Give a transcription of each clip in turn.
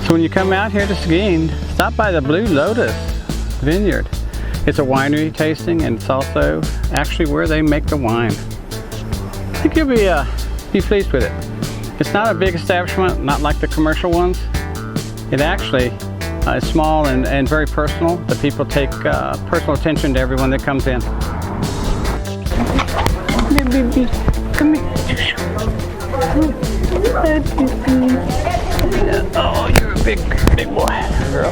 So when you come out here to Seguin, stop by the Blue Lotus Vineyard. It's a winery tasting, and it's also actually where they make the wine. I think you'll be pleased with it. It's not a big establishment, not like the commercial ones. It actually is small and very personal. The people take personal attention to everyone that comes in. Come here. Oh, you're a big boy, girl.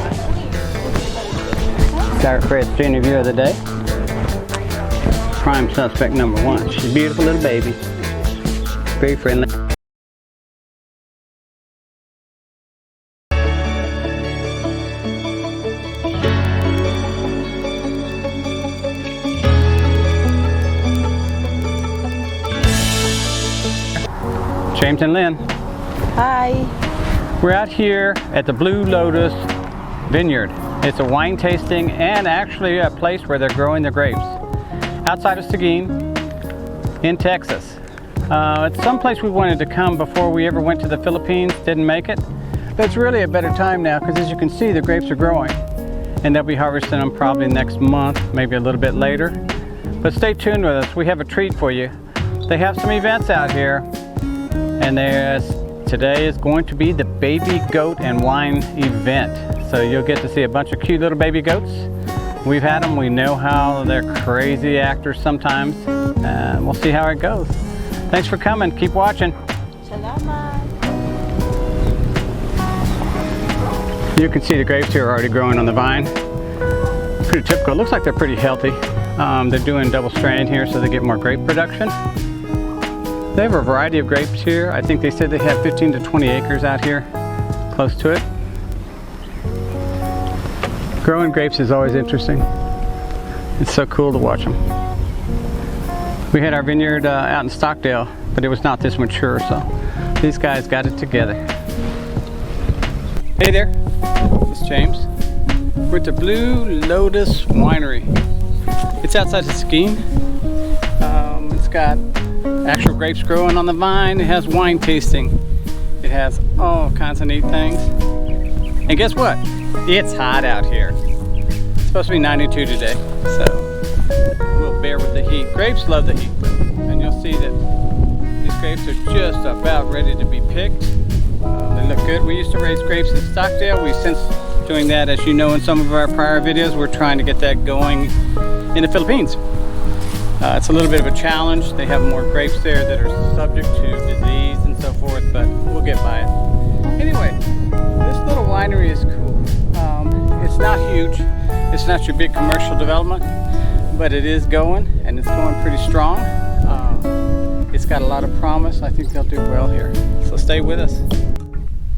Got our Fred's interview of the day. Prime suspect number 1. She's a beautiful little baby. Very friendly. James and Lynn. Hi. We're out here at the Blue Lotus Vineyard. It's a wine tasting and actually a place where they're growing their grapes. Outside of Seguin in Texas. It's someplace we wanted to come before we ever went to the Philippines, didn't make it. But it's really a better time now because, as you can see, the grapes are growing. And they'll be harvesting them probably next month, maybe a little bit later. But stay tuned with us, we have a treat for you. They have some events out here, and today is going to be the baby goat and wine event. So you'll get to see a bunch of cute little baby goats. We've had them, we know how they're crazy actors sometimes, and we'll see how it goes. Thanks for coming, keep watching. Salamat. You can see the grapes here are already growing on the vine. Pretty typical, looks like they're pretty healthy. They're doing double strand here so they get more grape production. They have a variety of grapes here. I think they said they have 15 to 20 acres out here, close to it. Growing grapes is always interesting. It's so cool to watch them. We had our vineyard out in Stockdale, but it was not this mature, so these guys got it together. Hey there, this is James. We're at the Blue Lotus Winery. It's outside of Seguin. It's got actual grapes growing on the vine. It has wine tasting. It has all kinds of neat things. And guess what? It's hot out here. It's supposed to be 92 today, so we'll bear with the heat. Grapes love the heat though, and you'll see that these grapes are just about ready to be picked. They look good. We used to raise grapes in Stockdale. We've since doing that, as you know, in some of our prior videos. We're trying to get that going in the Philippines. It's a little bit of a challenge. They have more grapes there that are subject to disease and so forth, but we'll get by it. Anyway, this little winery is cool. It's not huge. It's not your big commercial development, but it is going, and it's going pretty strong. It's got a lot of promise. I think they'll do well here. So stay with us.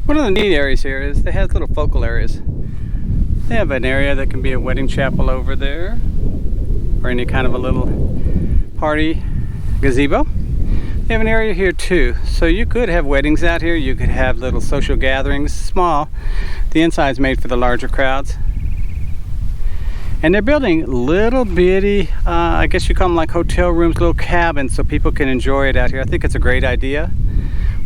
One of the neat areas here is they have little focal areas. They have an area that can be a wedding chapel over there, or any kind of a little party gazebo. They have an area here too, so you could have weddings out here. You could have little social gatherings, small. The inside's made for the larger crowds. And they're building little bitty, I guess you call them like hotel rooms, little cabins, so people can enjoy it out here. I think it's a great idea.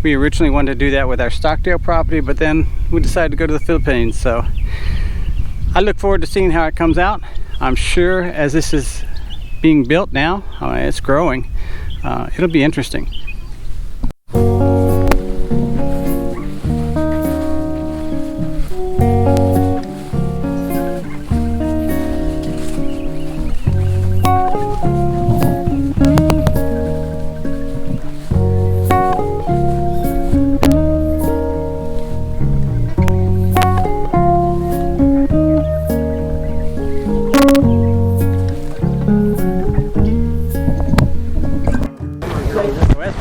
We originally wanted to do that with our Stockdale property, but then we decided to go to the Philippines. So I look forward to seeing how it comes out. I'm sure as this is being built now, it's growing, it'll be interesting.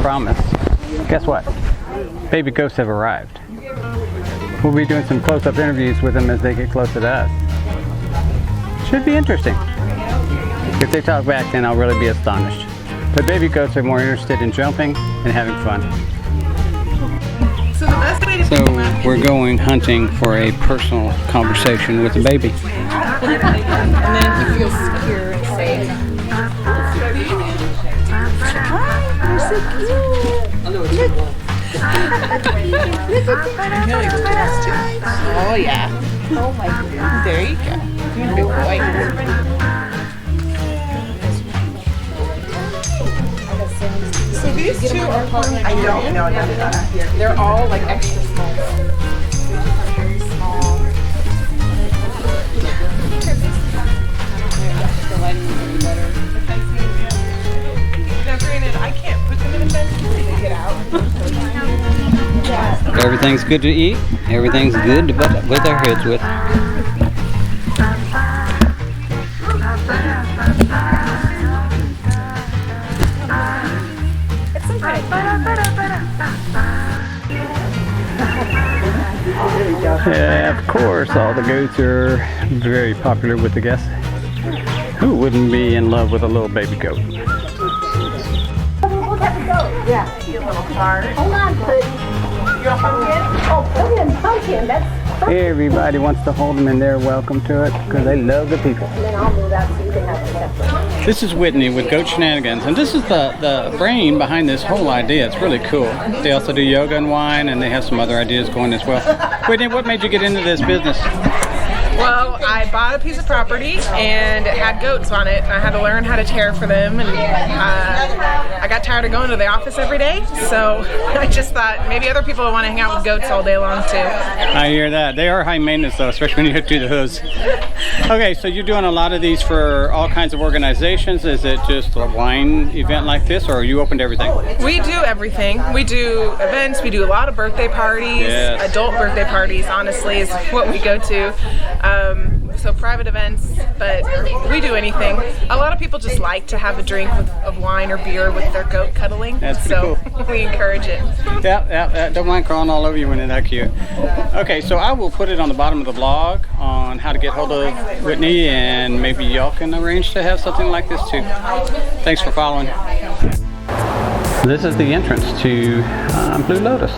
Promise. Guess what? Baby ghosts have arrived. We'll be doing some close-up interviews with them as they get closer to us. Should be interesting. If they talk back, then I'll really be astonished. But baby goats are more interested in jumping and having fun. So we're going hunting for a personal conversation with the baby. And then you feel secure and safe. Hi, you're so cute. Look. Oh yeah. Oh my goodness. There you go. Good boy. So these two are I don't know. They're all like extra small. Very small. Now granted, I can't put them in a fence to get out. Everything's good to eat. Everything's good to put our heads with. Yeah, of course, all the goats are very popular with the guests. Who wouldn't be in love with a little baby goat? Yeah, you little heart. Hold on, Pudding. You're a pumpkin? Oh, pumpkin. That's Everybody wants to hold them and they're welcome to it because they love the people. And then I'll move out so you can have it separate. This is Whitney with Goat Shenanigans, and this is the brain behind this whole idea. It's really cool. They also do yoga and wine, and they have some other ideas going as well. Whitney, what made you get into this business? Well, I bought a piece of property and it had goats on it. I had to learn how to care for them, and I got tired of going to the office every day, so I just thought maybe other people want to hang out with goats all day long too. I hear that. They are high maintenance though, especially when you hit through the hooves. Okay, so you're doing a lot of these for all kinds of organizations. Is it just a wine event like this, or are you open to everything? We do everything. We do events, we do a lot of birthday parties, Yes. adult birthday parties, honestly, is what we go to. So private events, but we do anything. A lot of people just like to have a drink of wine or beer with their goat cuddling. That's pretty so cool. we encourage it. Yeah, don't mind crawling all over you when they're that cute. Okay, so I will put it on the bottom of the blog on how to get hold of Whitney, and maybe y'all can arrange to have something like this too. Thanks for following. This is the entrance to Blue Lotus.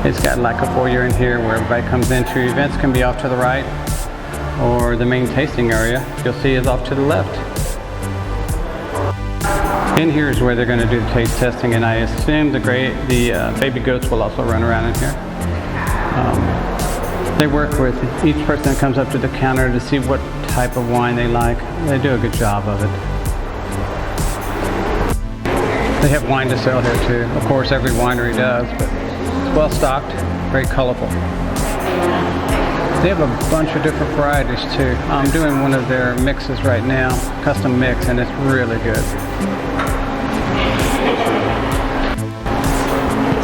It's got like a foyer in here where everybody comes into. Events can be off to the right, or the main tasting area you'll see is off to the left. In here is where they're going to do the taste testing, and I assume the baby goats will also run around in here. They work with each person that comes up to the counter to see what type of wine they like. They do a good job of it. They have wine to sell here too. Of course, every winery does, but it's well stocked, very colorful. They have a bunch of different varieties too. I'm doing one of their mixes right now, custom mix, and it's really good.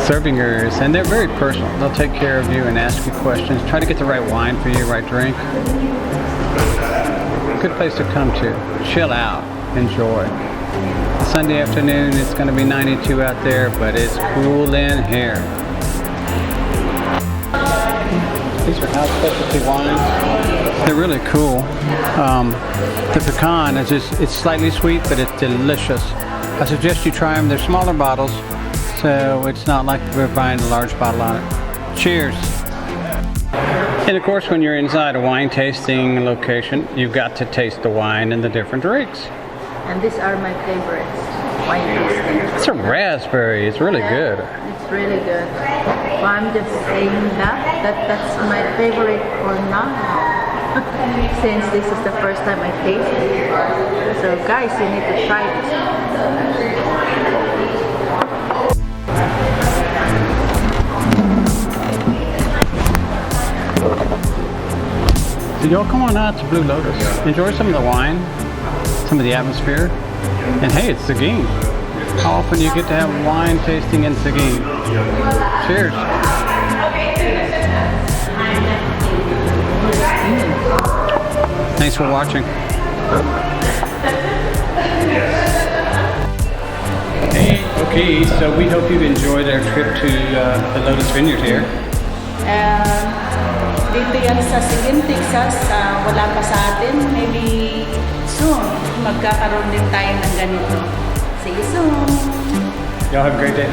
Serving areas, and they're very personal. They'll take care of you and ask you questions. Try to get the right wine for you, right drink. Good place to come to. Chill out, enjoy. Sunday afternoon, it's going to be 92 out there, but it's cool in here. These are house specialty wines. They're really cool. The pecan is it's slightly sweet, but it's delicious. I suggest you try them. They're smaller bottles, so it's not like we're buying a large bottle on it. Cheers. And of course, when you're inside a wine tasting location, you've got to taste the wine and the different drinks. And these are my favorites. Wine tasting. It's a raspberry. It's really good. It's really good. Well, I'm just saying that's my favorite for now. Since this is the first time I taste it. So guys, you need to try it. So y'all come on out to Blue Lotus. Enjoy some of the wine, some of the atmosphere, and hey, it's Seguin. How often do you get to have wine tasting in Seguin? Cheers. Thanks for watching. Hey, okay, so we hope you've enjoyed our trip to the Lotus Vineyard here. Dito yan sa Seguin, Texas, wala pa sa atin. Maybe soon, magkakaroon din tayo ng ganito. See you soon! Y'all have a great day.